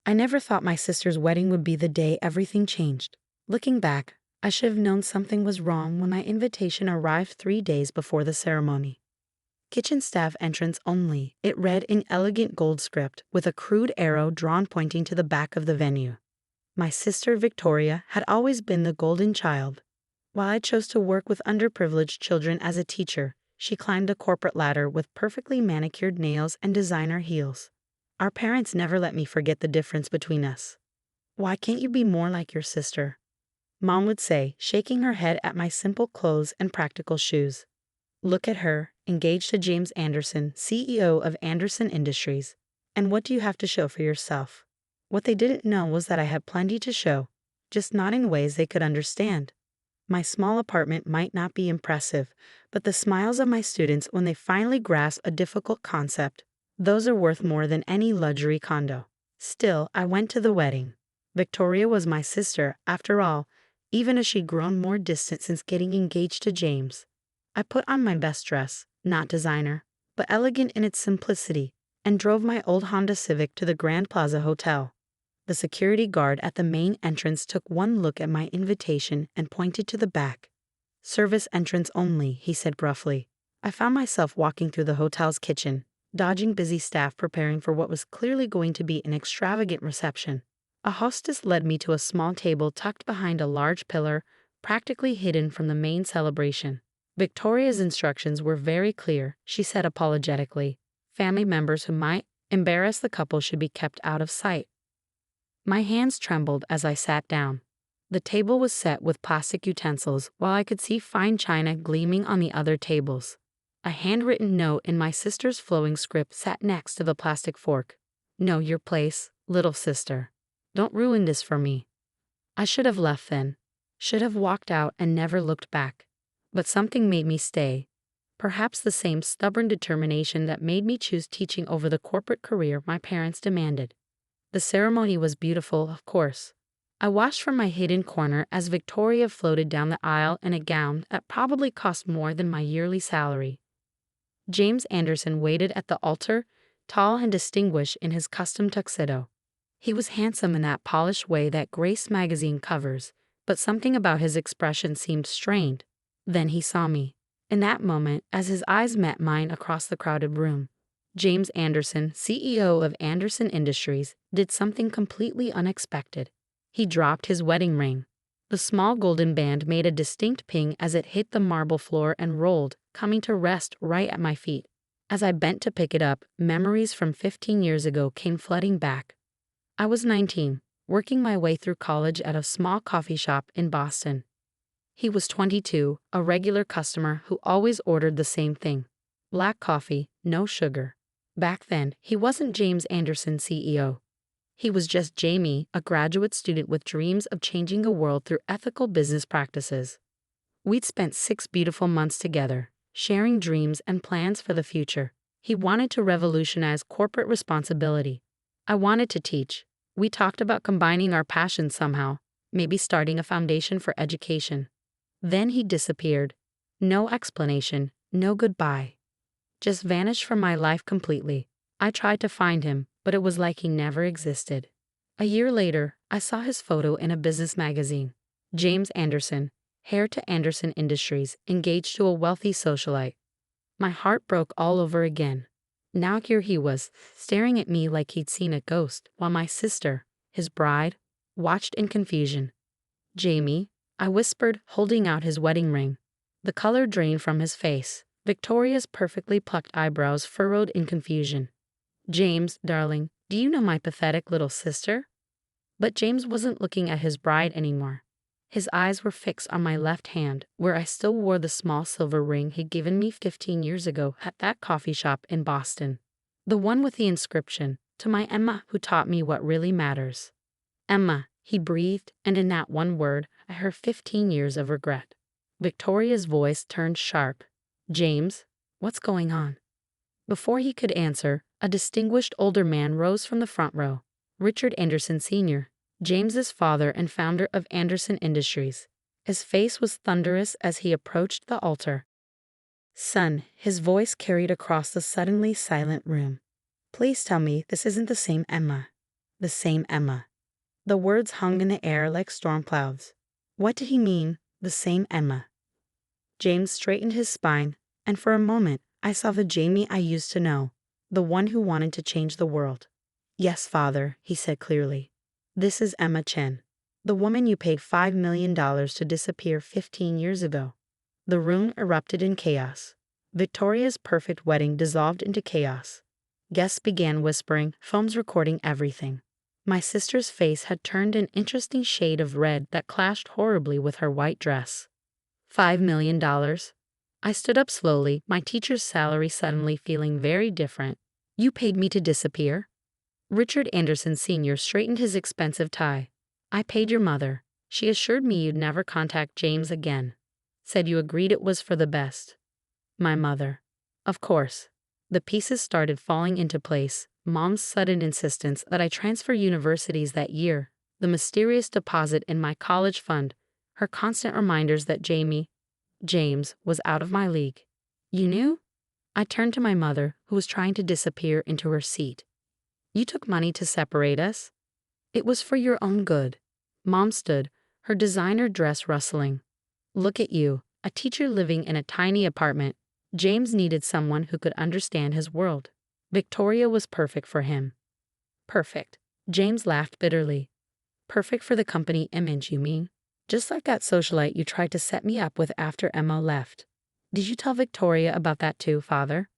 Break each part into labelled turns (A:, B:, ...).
A: I never thought my sister's wedding would be the day everything changed. Looking back, I should have known something was wrong when my invitation arrived 3 days before the ceremony. Kitchen staff entrance only, it read in elegant gold script with a crude arrow drawn pointing to the back of the venue. My sister Victoria had always been the golden child. While I chose to work with underprivileged children as a teacher, she climbed a corporate ladder with perfectly manicured nails and designer heels. Our parents never let me forget the difference between us. "Why can't you be more like your sister?" Mom would say, shaking her head at my simple clothes and practical shoes. "Look at her, engaged to James Anderson, CEO of Anderson Industries. And what do you have to show for yourself?" What they didn't know was that I had plenty to show, just not in ways they could understand. My small apartment might not be impressive, but the smiles of my students when they finally grasp a difficult concept, those are worth more than any luxury condo. Still, I went to the wedding. Victoria was my sister, after all, even as she'd grown more distant since getting engaged to James. I put on my best dress, not designer, but elegant in its simplicity, and drove my old Honda Civic to the Grand Plaza Hotel. The security guard at the main entrance took one look at my invitation and pointed to the back. "Service entrance only," he said gruffly. I found myself walking through the hotel's kitchen, dodging busy staff preparing for what was clearly going to be an extravagant reception. A hostess led me to a small table tucked behind a large pillar, practically hidden from the main celebration. Victoria's instructions were very clear, she said apologetically. Family members who might embarrass the couple should be kept out of sight. My hands trembled as I sat down. The table was set with plastic utensils, while I could see fine china gleaming on the other tables. A handwritten note in my sister's flowing script sat next to the plastic fork. "Know your place, little sister. Don't ruin this for me." I should have left then. Should have walked out and never looked back. But something made me stay. Perhaps the same stubborn determination that made me choose teaching over the corporate career my parents demanded. The ceremony was beautiful, of course. I watched from my hidden corner as Victoria floated down the aisle in a gown that probably cost more than my yearly salary. James Anderson waited at the altar, tall and distinguished in his custom tuxedo. He was handsome in that polished way that Grace magazine covers, but something about his expression seemed strained. Then he saw me. In that moment, as his eyes met mine across the crowded room, James Anderson, CEO of Anderson Industries, did something completely unexpected. He dropped his wedding ring. The small golden band made a distinct ping as it hit the marble floor and rolled, coming to rest right at my feet. As I bent to pick it up, memories from 15 years ago came flooding back. I was 19, working my way through college at a small coffee shop in Boston. He was 22, a regular customer who always ordered the same thing: black coffee, no sugar. Back then, he wasn't James Anderson, CEO. He was just Jamie, a graduate student with dreams of changing the world through ethical business practices. We'd spent 6 beautiful months together, sharing dreams and plans for the future. He wanted to revolutionize corporate responsibility. I wanted to teach. We talked about combining our passions somehow, maybe starting a foundation for education. Then he disappeared. No explanation, no goodbye. Just vanished from my life completely. I tried to find him, but it was like he never existed. A year later, I saw his photo in a business magazine. James Anderson, heir to Anderson Industries, engaged to a wealthy socialite. My heart broke all over again. Now here he was, staring at me like he'd seen a ghost, while my sister, his bride, watched in confusion. "Jamie," I whispered, holding out his wedding ring. The color drained from his face. Victoria's perfectly plucked eyebrows furrowed in confusion. "James, darling, do you know my pathetic little sister?" But James wasn't looking at his bride anymore. His eyes were fixed on my left hand, where I still wore the small silver ring he'd given me 15 years ago at that coffee shop in Boston. The one with the inscription, "To my Emma who taught me what really matters." "Emma," he breathed, and in that one word, I heard 15 years of regret. Victoria's voice turned sharp. "James, what's going on?" Before he could answer, a distinguished older man rose from the front row. Richard Anderson Sr., James's father and founder of Anderson Industries. His face was thunderous as he approached the altar. "Son," his voice carried across the suddenly silent room. "Please tell me this isn't the same Emma." The same Emma. The words hung in the air like storm clouds. What did he mean, the same Emma? James straightened his spine, and for a moment, I saw the Jamie I used to know, the one who wanted to change the world. Yes, father, he said clearly. This is Emma Chen, the woman you paid $5 million to disappear 15 years ago. The room erupted in chaos. Victoria's perfect wedding dissolved into chaos. Guests began whispering, phones recording everything. My sister's face had turned an interesting shade of red that clashed horribly with her white dress. $5 million? I stood up slowly, my teacher's salary suddenly feeling very different. You paid me to disappear? Richard Anderson Sr. straightened his expensive tie. I paid your mother. She assured me you'd never contact James again. Said you agreed it was for the best. My mother. Of course. The pieces started falling into place. Mom's sudden insistence that I transfer universities that year, the mysterious deposit in my college fund, her constant reminders that James, was out of my league. You knew? I turned to my mother, who was trying to disappear into her seat. You took money to separate us? It was for your own good. Mom stood, her designer dress rustling. Look at you, a teacher living in a tiny apartment. James needed someone who could understand his world. Victoria was perfect for him. Perfect. James laughed bitterly. Perfect for the company image, you mean? Just like that socialite you tried to set me up with after Emma left. Did you tell Victoria about that too, father?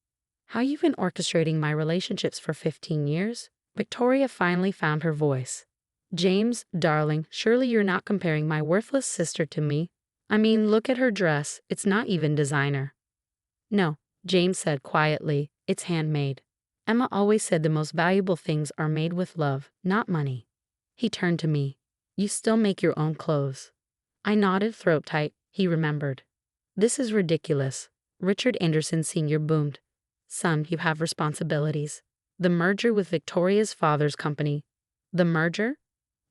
A: How you've been orchestrating my relationships for 15 years? Victoria finally found her voice. James, darling, surely you're not comparing my worthless sister to me. I mean, look at her dress, it's not even designer. No, James said quietly, it's handmade. Emma always said the most valuable things are made with love, not money. He turned to me. You still make your own clothes. I nodded throat tight, he remembered. This is ridiculous. Richard Anderson Sr. boomed. Son, you have responsibilities. The merger with Victoria's father's company. The merger?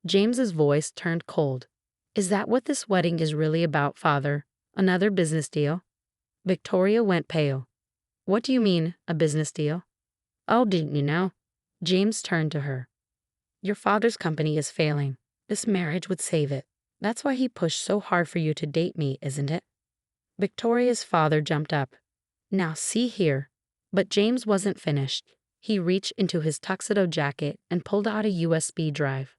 A: James's voice turned cold. Is that what this wedding is really about, father? Another business deal? Victoria went pale. What do you mean, a business deal? Oh, didn't you know? James turned to her. Your father's company is failing. This marriage would save it. That's why he pushed so hard for you to date me, isn't it? Victoria's father jumped up. Now see here. But James wasn't finished. He reached into his tuxedo jacket and pulled out a USB drive.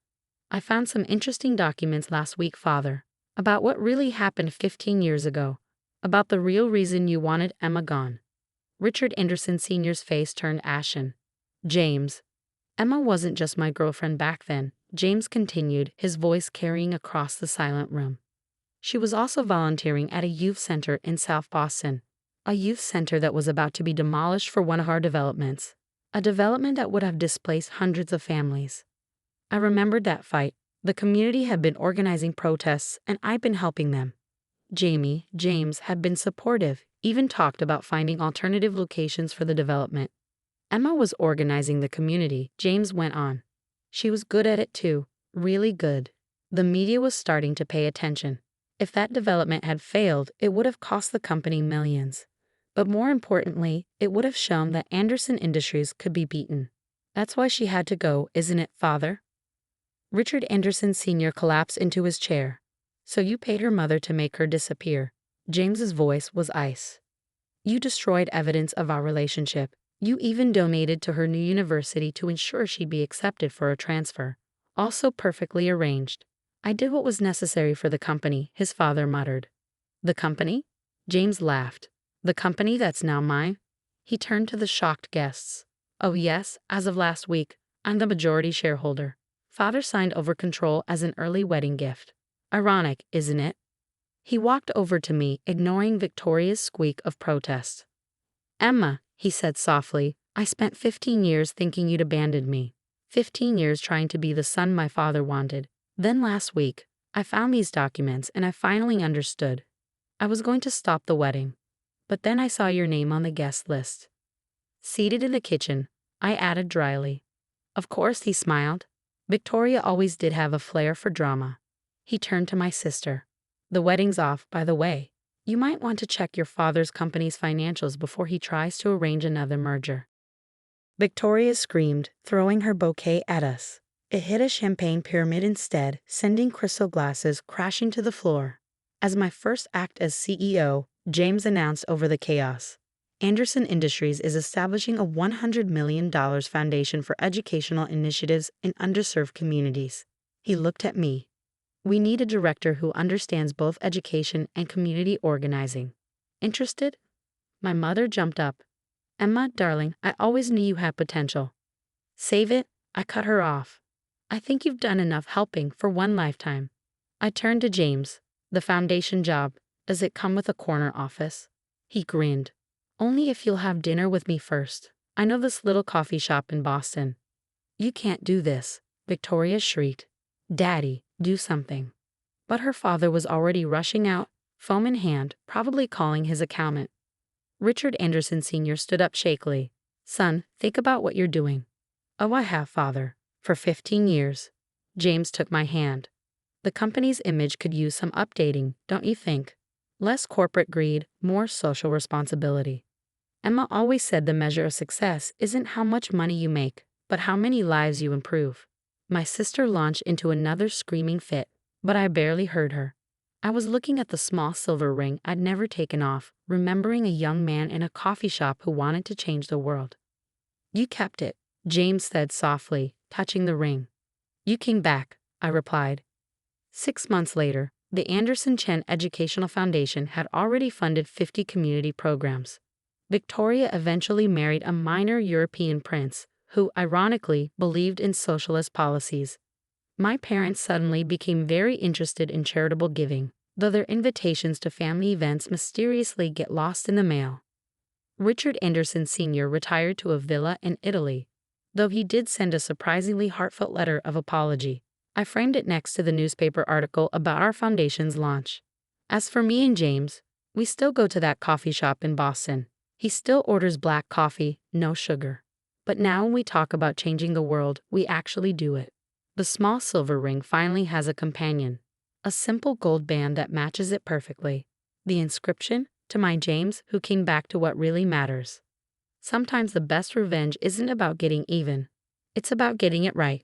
A: I found some interesting documents last week, father, about what really happened 15 years ago, about the real reason you wanted Emma gone. Richard Anderson Sr.'s face turned ashen. James. Emma wasn't just my girlfriend back then, James continued, his voice carrying across the silent room. She was also volunteering at a youth center in South Boston, a youth center that was about to be demolished for one of our developments, a development that would have displaced hundreds of families. I remembered that fight. The community had been organizing protests, and I'd been helping them. James had been supportive, even talked about finding alternative locations for the development. Emma was organizing the community, James went on. She was good at it too, really good. The media was starting to pay attention. If that development had failed, it would have cost the company millions. But more importantly, it would have shown that Anderson Industries could be beaten. That's why she had to go, isn't it, father? Richard Anderson Sr. collapsed into his chair. So you paid her mother to make her disappear. James's voice was ice. You destroyed evidence of our relationship. You even donated to her new university to ensure she'd be accepted for a transfer. Also perfectly arranged. I did what was necessary for the company, his father muttered. The company? James laughed. The company that's now mine? He turned to the shocked guests. Oh yes, as of last week, I'm the majority shareholder. Father signed over control as an early wedding gift. Ironic, isn't it? He walked over to me, ignoring Victoria's squeak of protest. Emma, he said softly, I spent 15 years thinking you'd abandoned me. 15 years trying to be the son my father wanted. Then last week, I found these documents and I finally understood. I was going to stop the wedding. But then I saw your name on the guest list. Seated in the kitchen, I added dryly. Of course, he smiled. Victoria always did have a flair for drama. He turned to my sister. The wedding's off, by the way. You might want to check your father's company's financials before he tries to arrange another merger. Victoria screamed, throwing her bouquet at us. It hit a champagne pyramid instead, sending crystal glasses crashing to the floor. As my first act as CEO, James announced over the chaos, Anderson Industries is establishing a $100 million foundation for educational initiatives in underserved communities. He looked at me. We need a director who understands both education and community organizing. Interested? My mother jumped up. Emma, darling, I always knew you had potential. Save it, I cut her off. I think you've done enough helping for one lifetime. I turned to James. The foundation job, does it come with a corner office? He grinned. Only if you'll have dinner with me first. I know this little coffee shop in Boston. You can't do this, Victoria shrieked. Daddy, do something. But her father was already rushing out, phone in hand, probably calling his accountant. Richard Anderson Sr. stood up shakily. Son, think about what you're doing. Oh, I have, father. For 15 years. James took my hand. The company's image could use some updating, don't you think? Less corporate greed, more social responsibility. Emma always said the measure of success isn't how much money you make, but how many lives you improve. My sister launched into another screaming fit, but I barely heard her. I was looking at the small silver ring I'd never taken off, remembering a young man in a coffee shop who wanted to change the world. You kept it, James said softly, touching the ring. You came back, I replied. 6 months later, the Anderson Chen Educational Foundation had already funded 50 community programs. Victoria eventually married a minor European prince, who, ironically, believed in socialist policies. My parents suddenly became very interested in charitable giving, though their invitations to family events mysteriously get lost in the mail. Richard Anderson Sr. retired to a villa in Italy, though he did send a surprisingly heartfelt letter of apology. I framed it next to the newspaper article about our foundation's launch. As for me and James, we still go to that coffee shop in Boston. He still orders black coffee, no sugar. But now when we talk about changing the world, we actually do it. The small silver ring finally has a companion, a simple gold band that matches it perfectly. The inscription, to my James, who came back to what really matters. Sometimes the best revenge isn't about getting even. It's about getting it right.